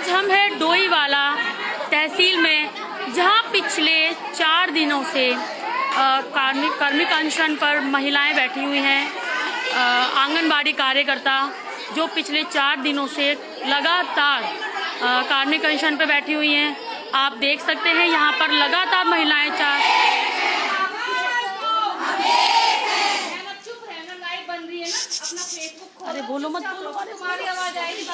आज हम हैं डोईवाला तहसील में, जहां पिछले 4 दिनों से कार्मिक अनशन पर महिलाएं बैठी हुई हैं। आंगनबाड़ी कार्यकर्ता जो पिछले 4 दिनों से लगातार कार्मिक अनशन पर बैठी हुई हैं। आप देख सकते हैं यहाँ पर लगातार महिलाएं अरे बोलो मत बोलो, तुम्हारी आवाज आएगी।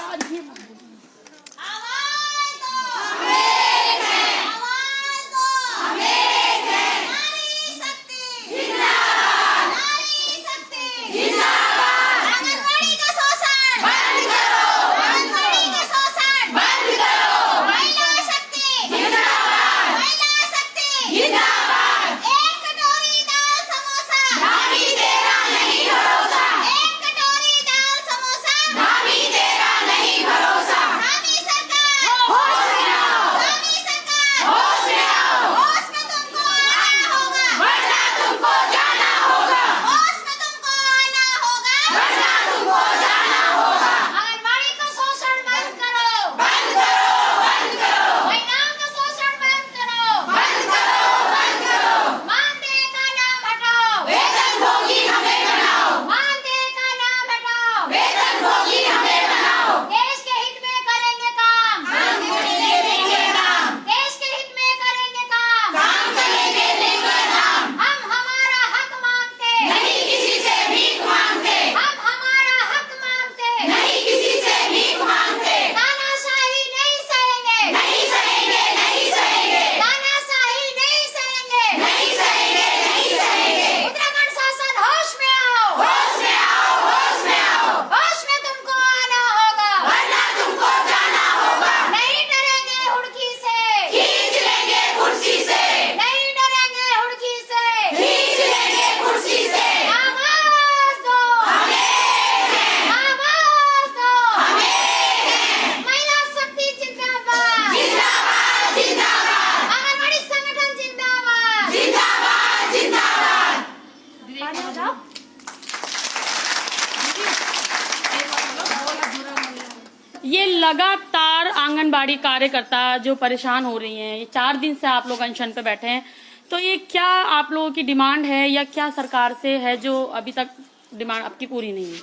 ये लगातार आंगनबाड़ी कार्यकर्ता जो परेशान हो रही हैं, ये 4 दिन से आप लोग अनशन पे बैठे हैं, तो ये क्या आप लोगों की डिमांड है या क्या सरकार से है जो अभी तक डिमांड आपकी पूरी नहीं है?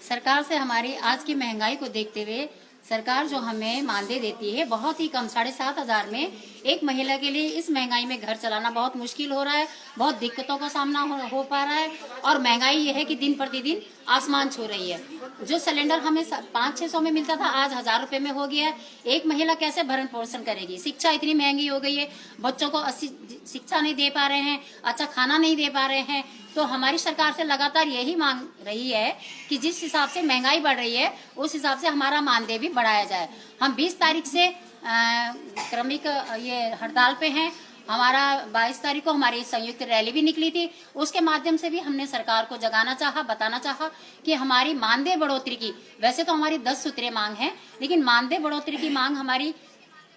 सरकार से हमारी आज की महंगाई को देखते हुए सरकार जो हमें मानदेय देती है बहुत ही कम 7,500 में एक महिला के लिए इस महंगाई में घर चलाना बहुत मुश्किल हो रहा है। बहुत दिक्कतों का सामना हो पा रहा है और महंगाई ये है कि दिन प्रतिदिन आसमान छू रही है। जो सिलेंडर हमें 500-600 में मिलता था आज 1,000 रुपए में हो गया है। एक महिला कैसे भरण पोषण करेगी? शिक्षा इतनी महंगी हो गई है, बच्चों को अच्छी शिक्षा नहीं दे पा रहे हैं, अच्छा खाना नहीं दे पा रहे हैं। तो हमारी सरकार से लगातार यही मांग रही है कि जिस हिसाब से महंगाई बढ़ रही है उस हिसाब से हमारा मानदेय भी बढ़ाया जाए। हम 20 तारीख से क्रमिक ये हड़ताल पे हैं। हमारा 22 तारीख को हमारी संयुक्त रैली भी निकली थी। उसके माध्यम से भी हमने सरकार को जगाना चाहा, बताना चाहा कि हमारी मानदेय बढ़ोतरी की, वैसे तो हमारी 10 सूत्रीय मांग है, लेकिन मानदेय बढ़ोतरी की मांग हमारी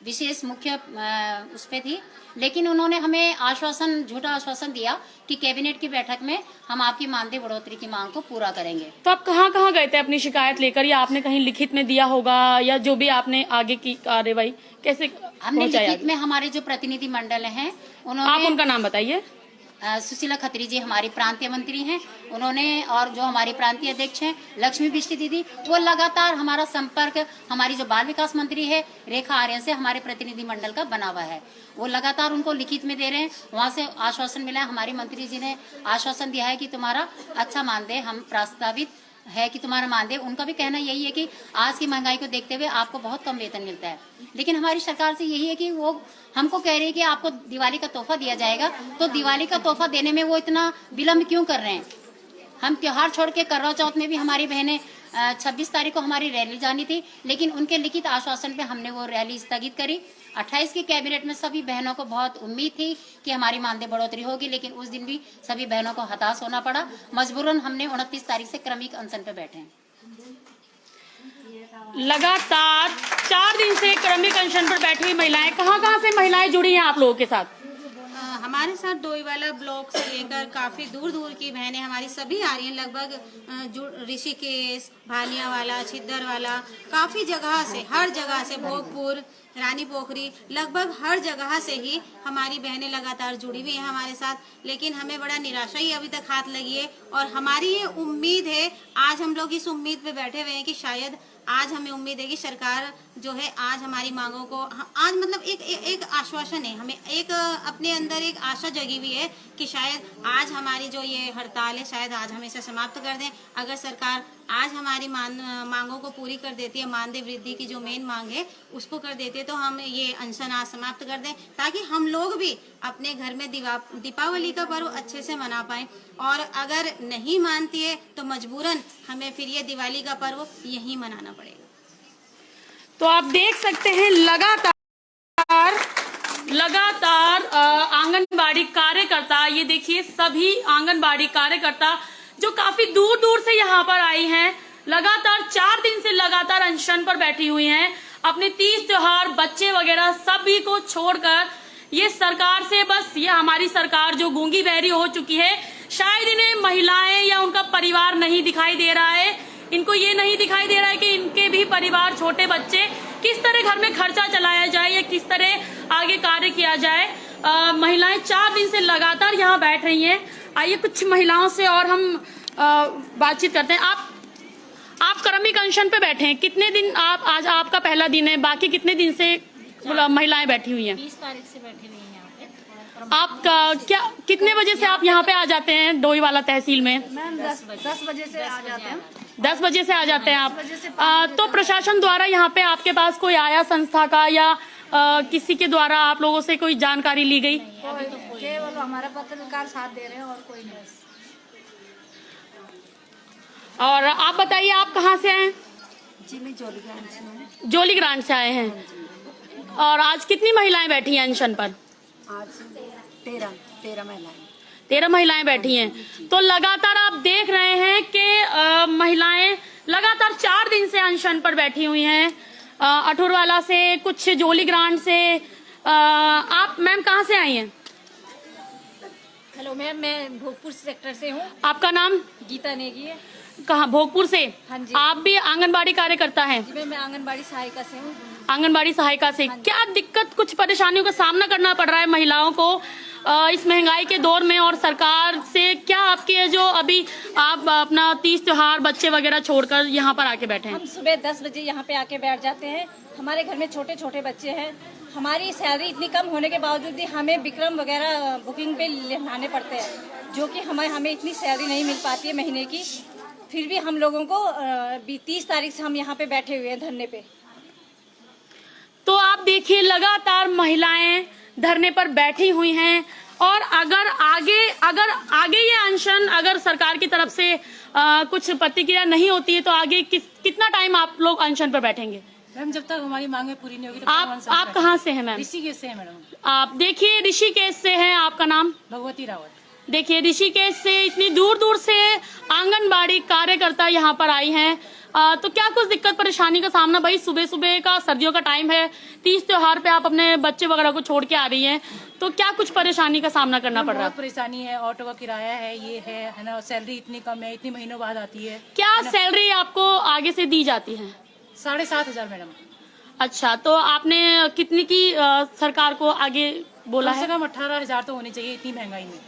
विशेष मुख्य उस पे थी। लेकिन उन्होंने हमें आश्वासन, झूठा आश्वासन दिया कि कैबिनेट की बैठक में हम आपकी मानदेय बढ़ोतरी की मांग को पूरा करेंगे। तो आप कहाँ गए थे अपनी शिकायत लेकर, या आपने कहीं लिखित में दिया होगा, या जो भी आपने आगे की कार्यवाही कैसे? हमने लिखित में, हमारे जो प्रतिनिधि मंडल हैं उन्होंने, आप उनका नाम बताइए। सुशीला खत्री जी हमारी प्रांतीय मंत्री हैं, उन्होंने, और जो हमारी प्रांतीय अध्यक्ष हैं लक्ष्मी बिष्टी दीदी, वो लगातार हमारा संपर्क, हमारी जो बाल विकास मंत्री है रेखा आर्यन से हमारे प्रतिनिधि मंडल का बना हुआ है। वो लगातार उनको लिखित में दे रहे हैं। वहाँ से आश्वासन मिला है, हमारी मंत्री जी ने आश्वासन दिया है कि तुम्हारा अच्छा मानदेय हम प्रस्तावित है कि तुम्हारा मानदेय। उनका भी कहना यही है कि आज की महंगाई को देखते हुए आपको बहुत कम वेतन मिलता है, लेकिन हमारी सरकार से यही है कि वो हमको कह रही है कि आपको दिवाली का तोहफा दिया जाएगा, तो दिवाली का तोहफा देने में वो इतना विलम्ब क्यों कर रहे हैं? हम त्योहार छोड़ के करवा चौथ में भी हमारी बहनें 26 तारीख को हमारी रैली जानी थी, लेकिन उनके लिखित आश्वासन पे हमने वो रैली स्थगित करी। 28 की कैबिनेट में सभी बहनों को बहुत उम्मीद थी कि हमारी मानदेय बढ़ोतरी होगी, लेकिन उस दिन भी सभी बहनों को हताश होना पड़ा। मजबूरन हमने 29 तारीख से क्रमिक अनशन पे बैठे हैं। लगातार 4 दिन से क्रमिक अनशन पर बैठी हुई महिलाएं, कहाँ से महिलाएं जुड़ी हैं आप लोगों के साथ? हमारे साथ डोईवाला ब्लॉक से लेकर काफ़ी दूर दूर की बहनें हमारी सभी आ रही हैं, लगभग ऋषिकेश, भानियावाला, छिद्दरवाला, काफ़ी जगह से, हर जगह से, भोगपुर, रानी पोखरी, लगभग हर जगह से ही हमारी बहनें लगातार जुड़ी हुई हैं हमारे साथ। लेकिन हमें बड़ा निराशा ही अभी तक हाथ लगी है और हमारी ये उम्मीद है, आज हम लोग इस उम्मीद पे बैठे हुए हैं कि शायद आज हमें उम्मीद है कि सरकार जो है आज हमारी मांगों को, आज मतलब एक आश्वासन है, हमें एक अपने अंदर एक आशा जगी हुई है कि शायद आज हमारी जो ये हड़ताल है शायद आज हम इसे समाप्त कर दें। अगर सरकार आज हमारी मांगों को पूरी कर देती है, मानदेय वृद्धि की जो मेन मांग है उसको कर देती है, तो हम ये अनशन आज समाप्त कर दें ताकि हम लोग भी अपने घर में दीपावली का पर्व अच्छे से मना पाएं। और अगर नहीं मानती है तो मजबूरन हमें फिर ये दिवाली का पर्व यहीं मनाना पड़ेगा। तो आप देख सकते हैं लगातार आंगनबाड़ी कार्यकर्ता, ये देखिए सभी आंगनबाड़ी कार्यकर्ता जो काफी दूर दूर से यहाँ पर आई हैं, लगातार 4 दिन से लगातार अनशन पर बैठी हुई हैं, अपने तीज त्योहार, बच्चे वगैरह सभी को छोड़कर। ये सरकार से बस, ये हमारी सरकार जो गूंगी बहरी हो चुकी है, शायद इन्हें महिलाएं या उनका परिवार नहीं दिखाई दे रहा है। इनको ये नहीं दिखाई दे रहा है कि इनके भी परिवार, छोटे बच्चे, किस तरह घर में खर्चा चलाया जाए या किस तरह आगे कार्य किया जाए। महिलाएं 4 दिन से लगातार यहाँ बैठ रही हैं। आइए कुछ महिलाओं से और हम बातचीत करते हैं। आप क्रमिक अनशन पे बैठे हैं, कितने दिन? आप आज आपका पहला दिन है, बाकी कितने दिन से महिलाएं बैठी हुई हैं? 20 तारीख से बैठी हुई हैं यहाँ पे। आपका क्या, कितने बजे से आप यहाँ पे आ जाते हैं डोईवाला तहसील में? मैम 10 बजे से आ जाते हैं। 10 बजे से आ जाते हैं आप। तो प्रशासन द्वारा यहाँ पे आपके पास कोई आया, संस्था का या किसी के द्वारा आप लोगों से कोई जानकारी ली गई? केवल हमारा पत्रकार साथ दे रहे हैं और कोई नहीं। और आप बताइए, आप कहाँ से आए? जी मैं जोलीग्रांट से हूँ। जोलीग्रांट से आए हैं। और आज कितनी महिलाएं बैठी हैं अनशन पर? आज 13 महिलाएं। 13 महिलाएं बैठी हैं। तो लगातार आप देख रहे हैं कि महिलाएं लगातार 4 दिन से अनशन पर बैठी हुई हैं, अठुरवाला से, कुछ जोलीग्रांट से। आप मैम कहाँ से आई हैं? हेलो मैम, मैं भोगपुर सेक्टर से हूँ। आपका नाम? गीता नेगी है। कहाँ? भोगपुर से? हाँ जी। आप भी आंगनबाड़ी कार्यकर्ता हैं? जी मैं आंगनबाड़ी सहायिका से हूँ। आंगनबाड़ी सहायिका से। हाँ जी। क्या दिक्कत, कुछ परेशानियों का सामना करना पड़ रहा है महिलाओं को इस महंगाई के दौर में? और सरकार से क्या आपके जो अभी आप अपना तीज त्योहार, बच्चे वगैरह छोड़कर यहाँ पर आके बैठे हैं? हम सुबह 10 बजे यहाँ पे आके बैठ जाते हैं। हमारे घर में छोटे छोटे बच्चे हैं। हमारी सैलरी इतनी कम होने के बावजूद भी हमें विक्रम वगैरह बुकिंग पे लाने पड़ते हैं, जो कि हमें इतनी सैलरी नहीं मिल पाती है महीने की। फिर भी हम लोगों को 30 तारीख से हम यहाँ पे बैठे हुए हैं धरने पे। तो आप देखिए लगातार महिलाएं धरने पर बैठी हुई हैं। और अगर आगे ये अनशन, अगर सरकार की तरफ से कुछ प्रतिक्रिया नहीं होती है तो आगे कितना टाइम आप लोग अनशन पर बैठेंगे? मैम जब तक हमारी मांगे पूरी नहीं होगी तब आप कहाँ से हैं मैम? ऋषिकेश से है मैडम। आप देखिए ऋषिकेश से हैं, आपका नाम? भगवती रावत। देखिए ऋषिकेश से इतनी दूर दूर से आंगनबाड़ी कार्यकर्ता यहाँ पर आई हैं। तो क्या कुछ दिक्कत परेशानी का सामना? भाई सुबह सुबह का, सर्दियों का टाइम है, तीज त्योहार पे आप अपने बच्चे वगैरह को छोड़ के आ रही हैं, तो क्या कुछ परेशानी का सामना करना पड़ रहा है? बहुत परेशानी है, ऑटो का किराया है, ये है ना, सैलरी इतनी कम है, इतनी महीनों बाद आती है। क्या सैलरी आपको आगे से दी जाती है? 7,500 मैडम। अच्छा, तो आपने कितनी की सरकार को आगे बोला कम से है? कम 18,000 तो होनी चाहिए इतनी महंगाई में।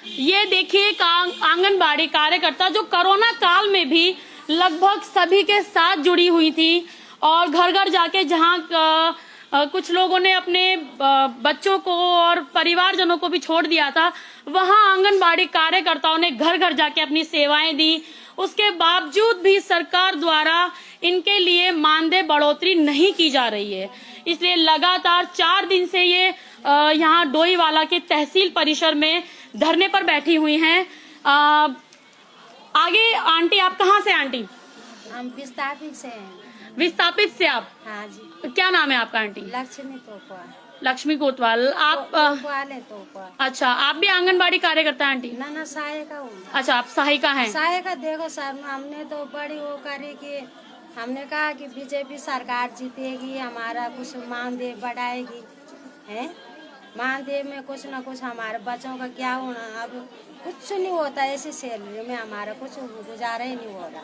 ये देखिए आंगनबाड़ी कार्यकर्ता जो कोरोना काल में भी लगभग सभी के साथ जुड़ी हुई थी और घर घर जाके जहाँ कुछ लोगों ने अपने बच्चों को और परिवारजनों को भी छोड़ दिया था, वहाँ आंगनबाड़ी कार्यकर्ताओं ने घर घर जाके अपनी सेवाएं दी। उसके बावजूद भी सरकार द्वारा इनके लिए मानदेय बढ़ोतरी नहीं की जा रही है। इसलिए लगातार 4 दिन से ये यहाँ डोईवाला के तहसील परिसर में धरने पर बैठी हुई हैं। आगे आंटी, आप कहाँ से आंटी? हम विस्थापित से हैं। विस्थापित से आप? हाँ जी। क्या नाम है आपका आंटी? लक्ष्मी तोपवाल। लक्ष्मी कोतवाल। आप तोपवाल है तोपवाल। अच्छा, आप भी आंगनबाड़ी कार्यकर्ता हैं आंटी? ना सहायिका हूँ। अच्छा, आप सहायिका हैं। सहायिका देखो सर, हमने तो बड़ी वो करी कि हमने कहा कि बीजेपी सरकार जीतेगी, हमारा कुछ मानदेय बढ़ाएगी, है मानदेय में कुछ ना कुछ हमारे बच्चों का क्या होना, अब कुछ नहीं होता, ऐसी सैलरी में हमारा कुछ गुजारा ही नहीं हो रहा।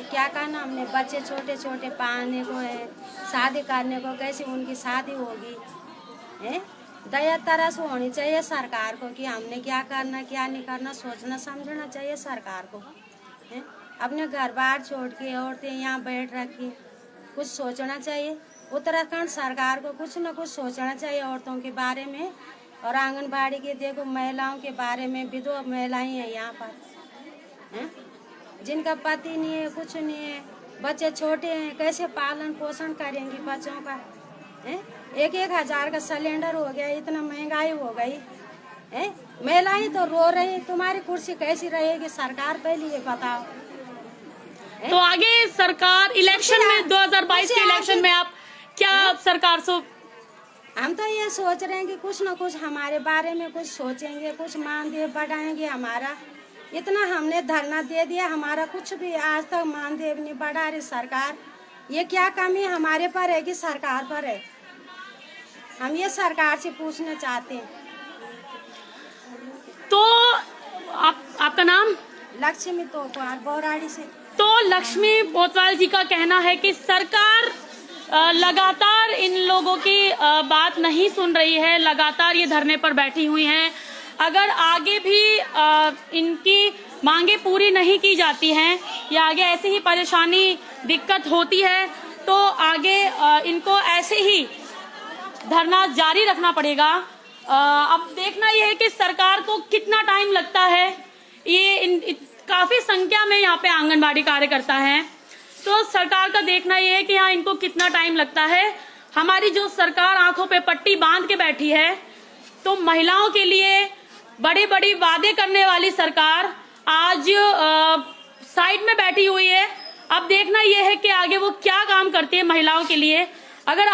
क्या करना, हमने बच्चे छोटे छोटे पालने को है, शादी करने को, कैसे उनकी शादी होगी है। दया तरस होनी चाहिए सरकार को कि हमने क्या करना क्या नहीं करना, सोचना समझना चाहिए सरकार को है। अपने घर बार छोड़ के औरतें यहाँ बैठ रखी, कुछ सोचना चाहिए। उत्तराखंड सरकार को कुछ न कुछ सोचना चाहिए औरतों के बारे में। और आंगनबाड़ी के देखो महिलाओं के बारे में, विधवा महिलाएं हैं यहाँ पर हैं, जिनका पति नहीं है, कुछ नहीं है, बच्चे छोटे हैं, कैसे पालन पोषण करेंगी बच्चों का हैं। 1,000 का सिलेंडर हो गया, इतना महंगाई हो गई है। महिलाएं तो रो रही, तुम्हारी कुर्सी कैसी रहेगी सरकार, पहले ये बताओ। तो आगे सरकार इलेक्शन में 2022 के इलेक्शन में आप क्या सरकार से? हम तो ये सोच रहे हैं कि कुछ न कुछ हमारे बारे में कुछ सोचेंगे, कुछ मानदेय बढ़ाएंगे हमारा। इतना हमने धरना दे दिया, हमारा कुछ भी आज तक मानदेय नहीं बढ़ा रही सरकार। ये क्या कमी हमारे पर है कि सरकार पर है? हम ये सरकार से पूछना चाहते हैं। तो आपका नाम? लक्ष्मी तोपवार, बौराड़ी से। तो लक्ष्मी पोतवाल जी का कहना है कि सरकार लगातार इन लोगों की बात नहीं सुन रही है, लगातार ये धरने पर बैठी हुई हैं। अगर आगे भी इनकी मांगे पूरी नहीं की जाती हैं या आगे ऐसी ही परेशानी दिक्कत होती है तो आगे इनको ऐसे ही धरना जारी रखना पड़ेगा। अब देखना यह है कि सरकार को कितना टाइम लगता है। ये काफी संख्या में यहाँ पे आंगनबाड़ी कार्यकर्ता हैं, तो सरकार का देखना यह है कि हाँ इनको कितना टाइम लगता है। हमारी जो सरकार आंखों पे पट्टी बांध के बैठी है, तो महिलाओं के लिए बड़ी बड़ी वादे करने वाली सरकार आज साइड में बैठी हुई है। अब देखना यह है कि आगे वो क्या काम करती है महिलाओं के लिए। अगर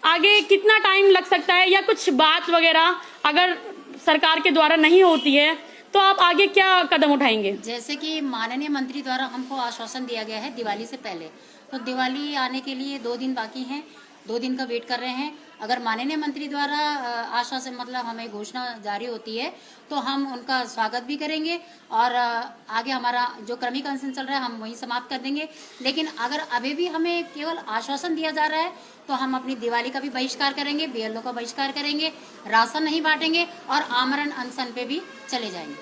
आगे कितना टाइम लग सकता है या कुछ बात वगैरह अगर सरकार के द्वारा नहीं होती है तो आप आगे क्या कदम उठाएंगे? जैसे कि माननीय मंत्री द्वारा हमको आश्वासन दिया गया है दिवाली से पहले, तो दिवाली आने के लिए 2 दिन बाकी हैं, 2 दिन का वेट कर रहे हैं। अगर माननीय मंत्री द्वारा आश्वासन मतलब हमें घोषणा जारी होती है तो हम उनका स्वागत भी करेंगे और आगे हमारा जो क्रमिक अनशन चल रहा है हम वहीं समाप्त कर देंगे। लेकिन अगर अभी भी हमें केवल आश्वासन दिया जा रहा है तो हम अपनी दिवाली का भी बहिष्कार करेंगे, BLO का बहिष्कार करेंगे, राशन नहीं बांटेंगे और आमरण अनशन पे भी चले जाएंगे।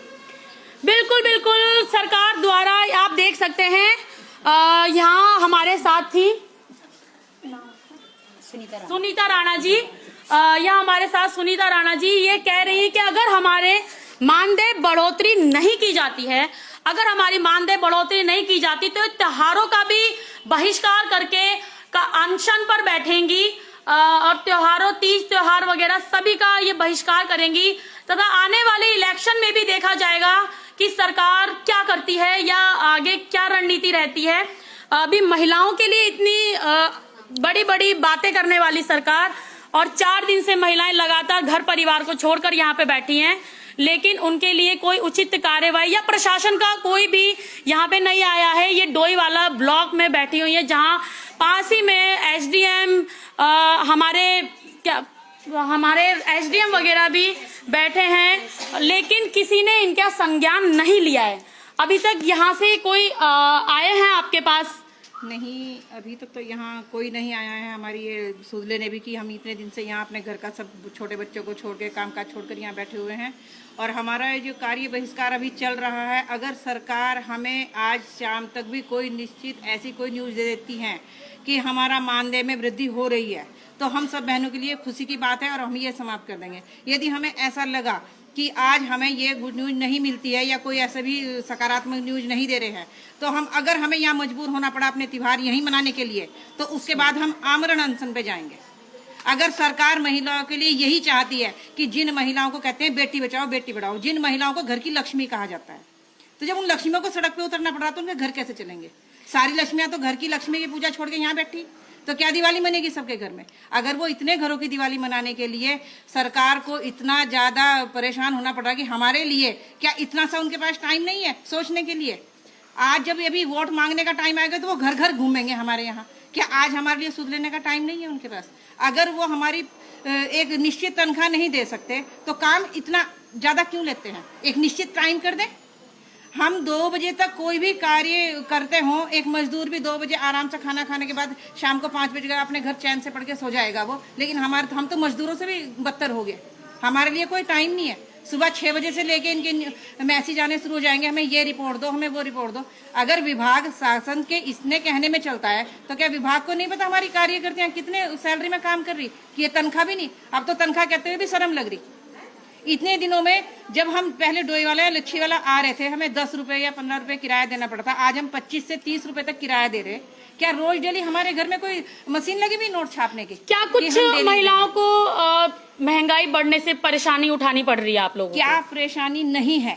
बिल्कुल बिल्कुल, सरकार द्वारा आप देख सकते हैं यहाँ हमारे साथ थी सुनीता राणा जी। यहाँ हमारे साथ सुनीता राणा जी ये कह रही है कि अगर हमारे मानदेय बढ़ोतरी नहीं की जाती है, अगर हमारी मानदेय बढ़ोतरी नहीं की जाती तो त्योहारों का भी बहिष्कार करके का अनशन पर बैठेंगी और त्योहारों, तीज त्योहार वगैरह सभी का ये बहिष्कार करेंगी तथा आने वाले इलेक्शन में भी देखा जाएगा कि सरकार क्या करती है या आगे क्या रणनीति रहती है। अभी महिलाओं के लिए इतनी बड़ी बड़ी बातें करने वाली सरकार और 4 दिन से महिलाएं लगातार घर परिवार को छोड़कर यहाँ पे बैठी हैं, लेकिन उनके लिए कोई उचित कार्यवाही या प्रशासन का कोई भी यहाँ पे नहीं आया है। ये डोईवाला ब्लॉक में बैठी हुई है जहाँ पास ही में SDM हमारे SDM वगैरह भी बैठे हैं, लेकिन किसी ने इनका संज्ञान नहीं लिया है। अभी तक यहाँ से कोई आए हैं आपके पास? नहीं, अभी तक तो यहाँ कोई नहीं आया है। हमारी ये सूझ लेने भी कि हम इतने दिन से यहाँ अपने घर का सब छोटे बच्चों को छोड़ के कामकाज छोड़कर यहाँ बैठे हुए हैं और हमारा ये जो कार्य बहिष्कार अभी चल रहा है, अगर सरकार हमें आज शाम तक भी कोई निश्चित ऐसी कोई न्यूज़ दे देती है कि हमारा मानदेय में वृद्धि हो रही है तो हम सब बहनों के लिए खुशी की बात है और हम ये समाप्त कर देंगे। यदि हमें ऐसा लगा कि आज हमें ये गुड न्यूज़ नहीं मिलती है या कोई ऐसे भी सकारात्मक न्यूज़ नहीं दे रहे हैं तो अगर हमें यहाँ मजबूर होना पड़ा अपने त्योहार यहीं मनाने के लिए तो उसके बाद हम आमरण अनशन पे जाएंगे। अगर सरकार महिलाओं के लिए यही चाहती है कि जिन महिलाओं को कहते हैं बेटी बचाओ बेटी पढ़ाओ, जिन महिलाओं को घर की लक्ष्मी कहा जाता है, तो जब उन लक्ष्मियों को सड़क पे उतरना पड़ रहा तो उनके घर कैसे चलेंगे? सारी लक्ष्मियां तो घर की लक्ष्मी की पूजा छोड़ के यहाँ बैठी, तो क्या दिवाली मनेगी सबके घर में? अगर वो इतने घरों की दिवाली मनाने के लिए सरकार को इतना ज़्यादा परेशान होना पड़ रहा कि हमारे लिए क्या इतना सा उनके पास टाइम नहीं है सोचने के लिए? आज जब ये भी वोट मांगने का टाइम आएगा तो वो घर घर घूमेंगे हमारे यहाँ क्या आज हमारे लिए सूद लेने का टाइम नहीं है उनके पास? अगर वो हमारी एक निश्चित तनख्वाह नहीं दे सकते तो काम इतना ज़्यादा क्यों लेते हैं? एक निश्चित टाइम कर दें। हम 2 बजे तक कोई भी कार्य करते हों, एक मजदूर भी 2 बजे आराम से खाना खाने के बाद शाम को 5 बजे अपने घर चैन से पढ़ के सो जाएगा वो, लेकिन हम तो मजदूरों से भी बदतर हो गए। हमारे लिए कोई टाइम नहीं है। सुबह 6 बजे से लेके इनके मैसेज आने शुरू हो जाएंगे, हमें ये रिपोर्ट दो, हमें वो रिपोर्ट दो। अगर विभाग शासन के इसने कहने में चलता है तो क्या विभाग को नहीं पता हमारी कार्यकर्तियां कितने सैलरी में काम कर रही? कि ये तनख्वाह भी नहीं, अब तो तनख्वाह कहते हुए भी शर्म लग रही। इतने दिनों में जब हम पहले डोई वाला या लच्छी वाला आ रहे थे, हमें 10 रुपए या 15 रुपए किराया देना पड़ता, आज हम 25 से 30 रुपए तक किराया दे रहे। क्या रोज डेली हमारे घर में कोई मशीन लगी हुई नोट छापने की? क्या कुछ महिलाओं को महंगाई बढ़ने से परेशानी उठानी पड़ रही है आप लोगों? क्या परेशानी नहीं है?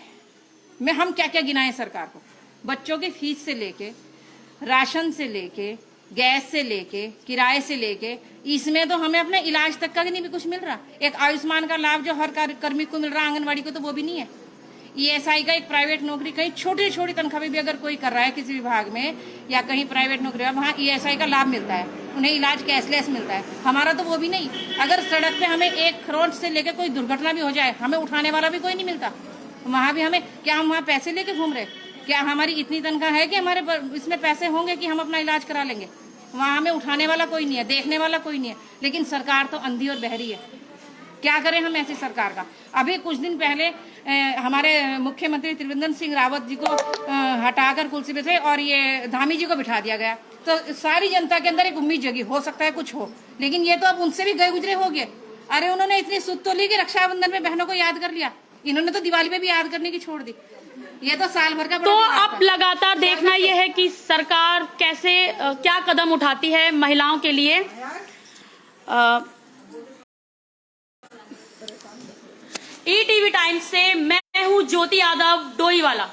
हम क्या क्या गिनाएं सरकार को? बच्चों की फीस से लेके, राशन से लेके, गैस से लेके, किराए से लेके, इसमें तो हमें अपने इलाज तक का नहीं भी कुछ मिल रहा। एक आयुष्मान का लाभ जो हर कर्मी को मिल रहा, आंगनवाड़ी को तो वो भी नहीं है। ESI का एक प्राइवेट नौकरी कहीं छोटी छोटी तनख्वाह भी अगर कोई कर रहा है किसी विभाग में या कहीं प्राइवेट नौकरी, वहाँ ESI का लाभ मिलता है, उन्हें इलाज कैशलेस मिलता है। हमारा तो वो भी नहीं। अगर सड़क पे हमें 1 करोड़ से लेकर कोई दुर्घटना भी हो जाए, हमें उठाने वाला भी कोई नहीं मिलता। वहाँ भी हमें क्या, हम वहाँ पैसे लेके घूम रहे? क्या हमारी इतनी तनख्वाह है कि हमारे इसमें पैसे होंगे कि हम अपना इलाज करा लेंगे? वहाँ हमें उठाने वाला कोई नहीं है, देखने वाला कोई नहीं है। लेकिन सरकार तो अंधी और बहरी है। क्या करें हम ऐसी सरकार का? अभी कुछ दिन पहले हमारे मुख्यमंत्री त्रिवेंद्र सिंह रावत जी को हटाकर कुर्सी पे थे और ये धामी जी को बिठा दिया गया, तो सारी जनता के अंदर एक उम्मीद जगी, हो सकता है कुछ हो। लेकिन ये तो अब उनसे भी गए गुजरे हो गए। अरे उन्होंने इतनी सुध तो ली कि रक्षाबंधन में बहनों को याद कर लिया, इन्होंने तो दिवाली पे भी याद करने की छोड़ दी। ये तो साल भर का तो अब लगातार देखना ये है कि सरकार कैसे क्या कदम उठाती है महिलाओं के लिए। ETV टाइम्स से मैं हूँ ज्योति यादव, डोईवाला।